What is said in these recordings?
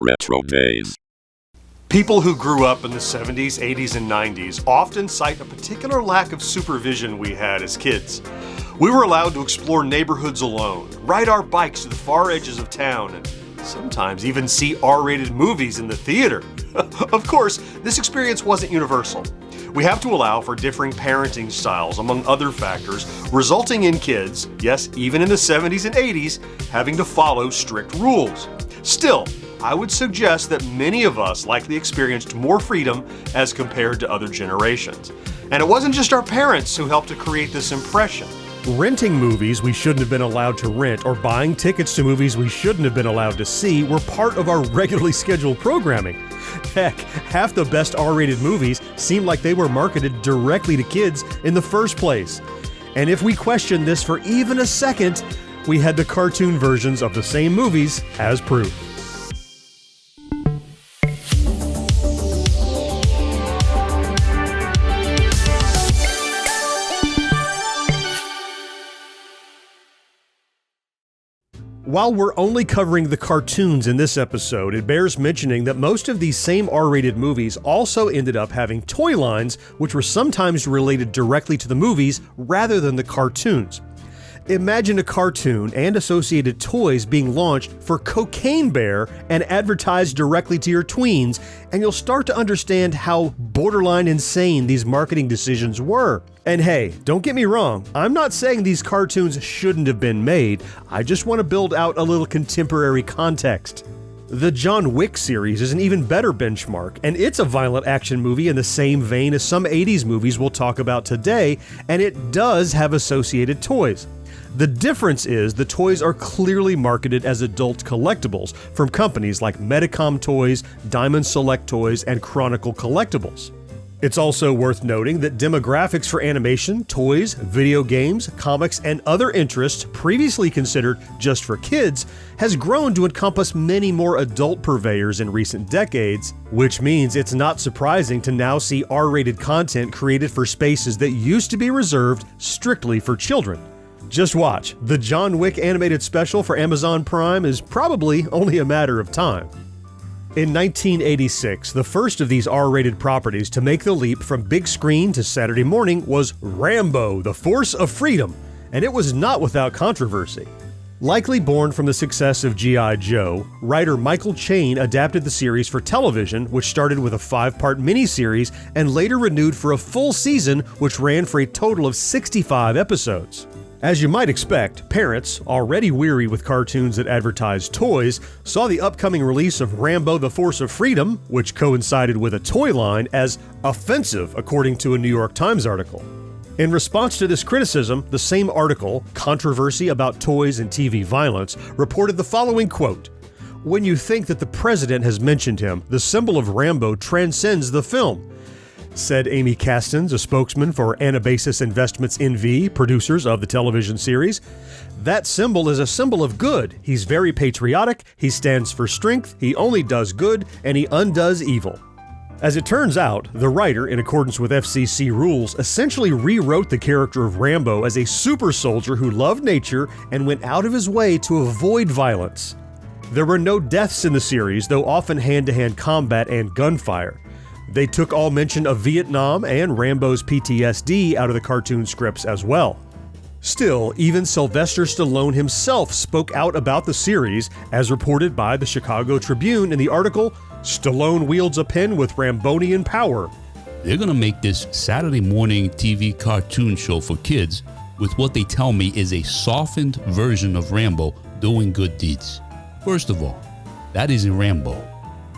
RetroDaze. People who grew up in the 70s, 80s, and 90s often cite a particular lack of supervision we had as kids. We were allowed to explore neighborhoods alone, ride our bikes to the far edges of town, and sometimes even see R-rated movies in the theater. Of course, this experience wasn't universal. We have to allow for differing parenting styles, among other factors, resulting in kids, yes, even in the 70s and 80s, having to follow strict rules. Still, I would suggest that many of us likely experienced more freedom as compared to other generations. And it wasn't just our parents who helped to create this impression. Renting movies we shouldn't have been allowed to rent or buying tickets to movies we shouldn't have been allowed to see were part of our regularly scheduled programming. Heck, half the best R-rated movies seemed like they were marketed directly to kids in the first place. And if we questioned this for even a second, we had the cartoon versions of the same movies as proof. While we're only covering the cartoons in this episode, it bears mentioning that most of these same R-rated movies also ended up having toy lines, which were sometimes related directly to the movies rather than the cartoons. Imagine a cartoon and associated toys being launched for Cocaine Bear and advertised directly to your tweens, and you'll start to understand how borderline insane these marketing decisions were. And hey, don't get me wrong, I'm not saying these cartoons shouldn't have been made, I just want to build out a little contemporary context. The John Wick series is an even better benchmark, and it's a violent action movie in the same vein as some 80s movies we'll talk about today, and it does have associated toys. The difference is the toys are clearly marketed as adult collectibles from companies like Medicom Toys, Diamond Select Toys, and Chronicle Collectibles. It's also worth noting that demographics for animation, toys, video games, comics, and other interests previously considered just for kids has grown to encompass many more adult purveyors in recent decades, which means it's not surprising to now see R-rated content created for spaces that used to be reserved strictly for children. Just watch, the John Wick animated special for Amazon Prime is probably only a matter of time. In 1986, the first of these R-rated properties to make the leap from big screen to Saturday morning was Rambo, the Force of Freedom, and it was not without controversy. Likely born from the success of G.I. Joe, writer Michael Chain adapted the series for television, which started with a 5-part miniseries and later renewed for a full season, which ran for a total of 65 episodes. As you might expect, parents, already weary with cartoons that advertise toys, saw the upcoming release of Rambo the Force of Freedom, which coincided with a toy line, as offensive, according to a New York Times article. In response to this criticism, the same article, Controversy About Toys and TV Violence, reported the following quote: "When you think that the president has mentioned him, the symbol of Rambo transcends the film," said Amy Castens, a spokesman for Anabasis Investments NV, producers of the television series. "That symbol is a symbol of good. He's very patriotic, he stands for strength, he only does good, and he undoes evil." As it turns out, the writer, in accordance with FCC rules, essentially rewrote the character of Rambo as a super soldier who loved nature and went out of his way to avoid violence. There were no deaths in the series, though often hand-to-hand combat and gunfire. They took all mention of Vietnam and Rambo's PTSD out of the cartoon scripts as well. Still, even Sylvester Stallone himself spoke out about the series, as reported by the Chicago Tribune in the article, "Stallone wields a pen with Rambonian power." They're gonna make this Saturday morning TV cartoon show for kids with what they tell me is a softened version of Rambo doing good deeds. First of all, that isn't Rambo.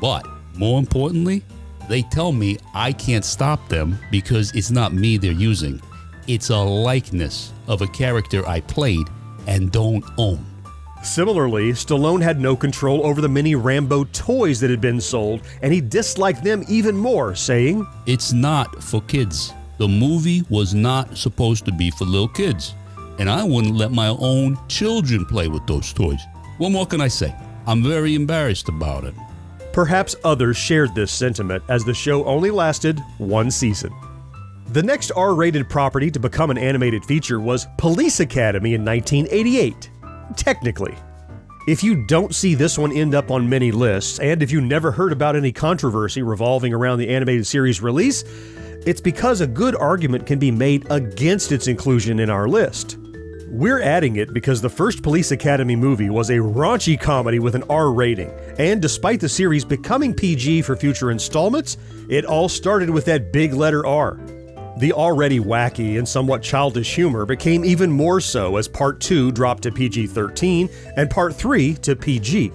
But more importantly, they tell me I can't stop them because it's not me they're using. It's a likeness of a character I played and don't own. Similarly, Stallone had no control over the many Rambo toys that had been sold, and he disliked them even more, saying, "It's not for kids. The movie was not supposed to be for little kids, and I wouldn't let my own children play with those toys." What more can I say? I'm very embarrassed about it. Perhaps others shared this sentiment, as the show only lasted one season. The next R-rated property to become an animated feature was Police Academy in 1988. Technically. If you don't see this one end up on many lists, and if you never heard about any controversy revolving around the animated series release, it's because a good argument can be made against its inclusion in our list. We're adding it because the first Police Academy movie was a raunchy comedy with an R rating, and despite the series becoming PG for future installments, it all started with that big letter R. The already wacky and somewhat childish humor became even more so as Part 2 dropped to PG-13 and Part 3 to PG.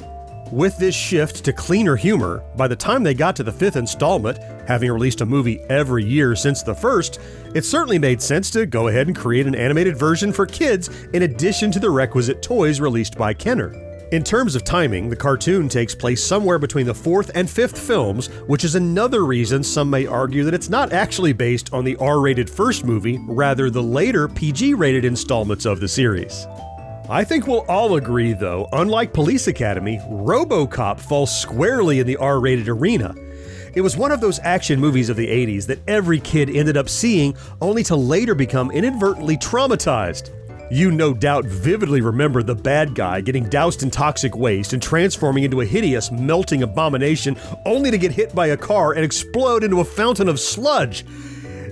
With this shift to cleaner humor, by the time they got to the 5th installment, having released a movie every year since the first, it certainly made sense to go ahead and create an animated version for kids in addition to the requisite toys released by Kenner. In terms of timing, the cartoon takes place somewhere between the 4th and 5th films, which is another reason some may argue that it's not actually based on the R-rated first movie, rather the later PG-rated installments of the series. I think we'll all agree, though, unlike Police Academy, RoboCop falls squarely in the R-rated arena. It was one of those action movies of the 80s that every kid ended up seeing, only to later become inadvertently traumatized. You no doubt vividly remember the bad guy getting doused in toxic waste and transforming into a hideous, melting abomination, only to get hit by a car and explode into a fountain of sludge.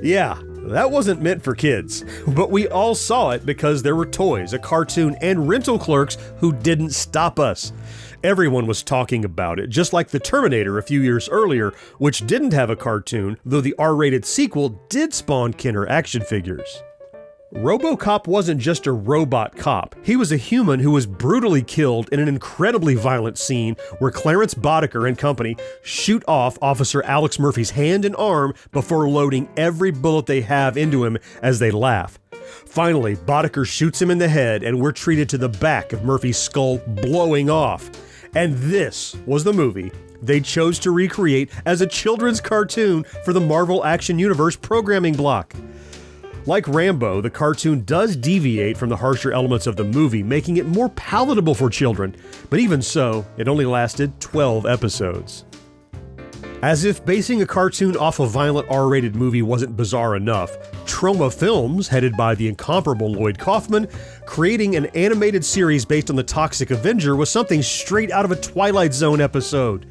Yeah, that wasn't meant for kids, but we all saw it because there were toys, a cartoon, and rental clerks who didn't stop us. Everyone was talking about it, just like The Terminator a few years earlier, which didn't have a cartoon, though the R-rated sequel did spawn Kenner action figures. RoboCop wasn't just a robot cop. He was a human who was brutally killed in an incredibly violent scene where Clarence Boddicker and company shoot off Officer Alex Murphy's hand and arm before loading every bullet they have into him as they laugh. Finally, Boddicker shoots him in the head and we're treated to the back of Murphy's skull blowing off. And this was the movie they chose to recreate as a children's cartoon for the Marvel Action Universe programming block. Like Rambo, the cartoon does deviate from the harsher elements of the movie, making it more palatable for children, but even so, it only lasted 12 episodes. As if basing a cartoon off a violent R-rated movie wasn't bizarre enough, Troma Films, headed by the incomparable Lloyd Kaufman, creating an animated series based on the Toxic Avenger was something straight out of a Twilight Zone episode.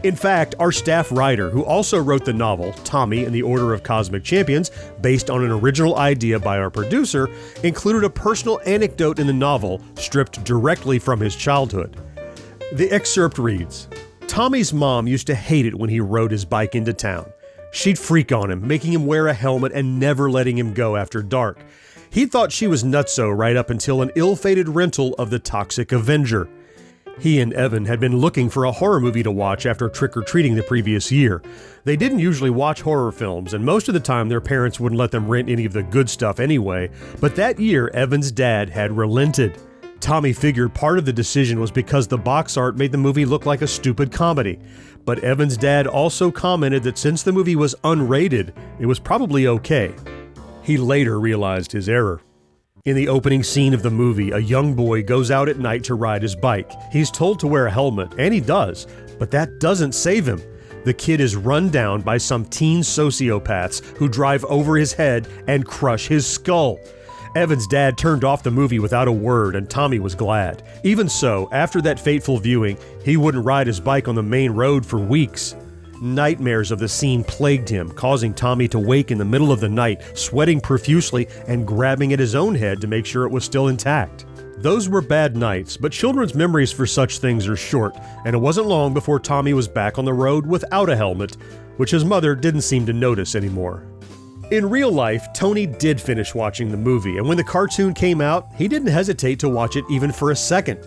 In fact, our staff writer, who also wrote the novel, Tommy and the Order of Cosmic Champions, based on an original idea by our producer, included a personal anecdote in the novel, stripped directly from his childhood. The excerpt reads, "Tommy's mom used to hate it when he rode his bike into town. She'd freak on him, making him wear a helmet and never letting him go after dark. He thought she was nutso right up until an ill-fated rental of the Toxic Avenger. He and Evan had been looking for a horror movie to watch after trick-or-treating the previous year. They didn't usually watch horror films, and most of the time their parents wouldn't let them rent any of the good stuff anyway, but that year Evan's dad had relented. Tommy figured part of the decision was because the box art made the movie look like a stupid comedy, but Evan's dad also commented that since the movie was unrated, it was probably okay. He later realized his error. In the opening scene of the movie, a young boy goes out at night to ride his bike. He's told to wear a helmet, and he does, but that doesn't save him. The kid is run down by some teen sociopaths who drive over his head and crush his skull. Evan's dad turned off the movie without a word, and Tommy was glad. Even so, after that fateful viewing, he wouldn't ride his bike on the main road for weeks. Nightmares of the scene plagued him, causing Tommy to wake in the middle of the night, sweating profusely and grabbing at his own head to make sure it was still intact. Those were bad nights, but children's memories for such things are short, and it wasn't long before Tommy was back on the road without a helmet, which his mother didn't seem to notice anymore. In real life, Tony did finish watching the movie, and when the cartoon came out, he didn't hesitate to watch it even for a second.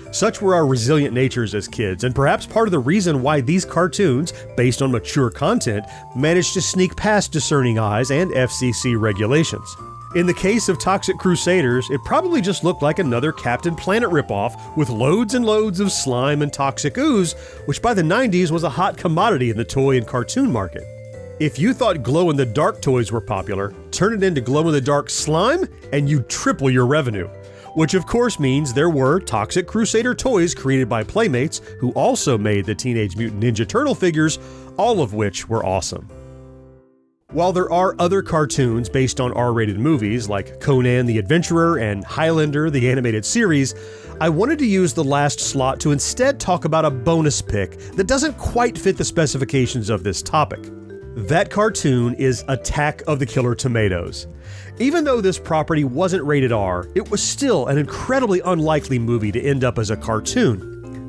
Such were our resilient natures as kids, and perhaps part of the reason why these cartoons, based on mature content, managed to sneak past discerning eyes and FCC regulations. In the case of Toxic Crusaders, it probably just looked like another Captain Planet ripoff with loads and loads of slime and toxic ooze, which by the 90s was a hot commodity in the toy and cartoon market. If you thought glow-in-the-dark toys were popular, turn it into glow-in-the-dark slime and you'd triple your revenue. Which of course means there were Toxic Crusader toys created by Playmates, who also made the Teenage Mutant Ninja Turtle figures, all of which were awesome. While there are other cartoons based on R-rated movies like Conan the Adventurer and Highlander the animated series, I wanted to use the last slot to instead talk about a bonus pick that doesn't quite fit the specifications of this topic. That cartoon is Attack of the Killer Tomatoes. Even though this property wasn't rated R, it was still an incredibly unlikely movie to end up as a cartoon.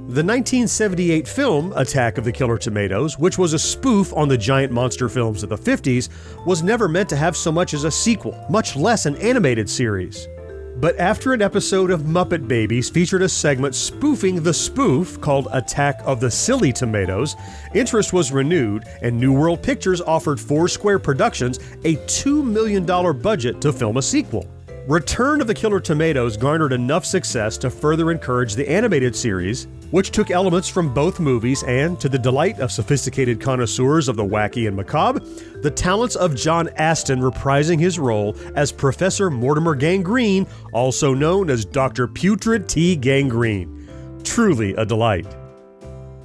The 1978 film Attack of the Killer Tomatoes, which was a spoof on the giant monster films of the 50s, was never meant to have so much as a sequel, much less an animated series. But after an episode of Muppet Babies featured a segment spoofing the spoof called Attack of the Silly Tomatoes, interest was renewed and New World Pictures offered Foursquare Productions a $2 million budget to film a sequel. Return of the Killer Tomatoes garnered enough success to further encourage the animated series, which took elements from both movies and, to the delight of sophisticated connoisseurs of the wacky and macabre, the talents of John Astin reprising his role as Professor Mortimer Gangrene, also known as Dr. Putrid T. Gangrene. Truly a delight.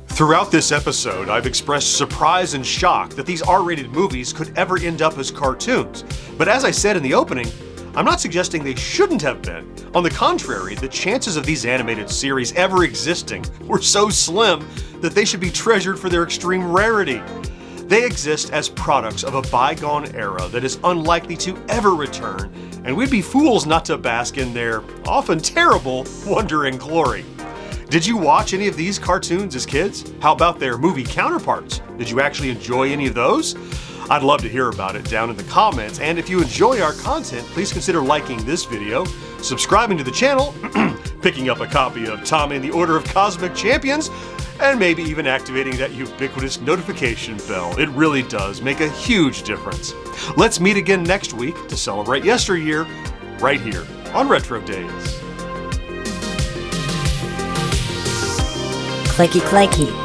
Throughout this episode, I've expressed surprise and shock that these R-rated movies could ever end up as cartoons. But as I said in the opening, I'm not suggesting they shouldn't have been. On the contrary, the chances of these animated series ever existing were so slim that they should be treasured for their extreme rarity. They exist as products of a bygone era that is unlikely to ever return, and we'd be fools not to bask in their often terrible wonder and glory. Did you watch any of these cartoons as kids? How about their movie counterparts? Did you actually enjoy any of those? I'd love to hear about it down in the comments, and if you enjoy our content, please consider liking this video, subscribing to the channel, picking up a copy of Tommy and the Order of Cosmic Champions, and maybe even activating that ubiquitous notification bell. It really does make a huge difference. Let's meet again next week to celebrate Yesteryear, right here on RetroDaze. Clicky clicky.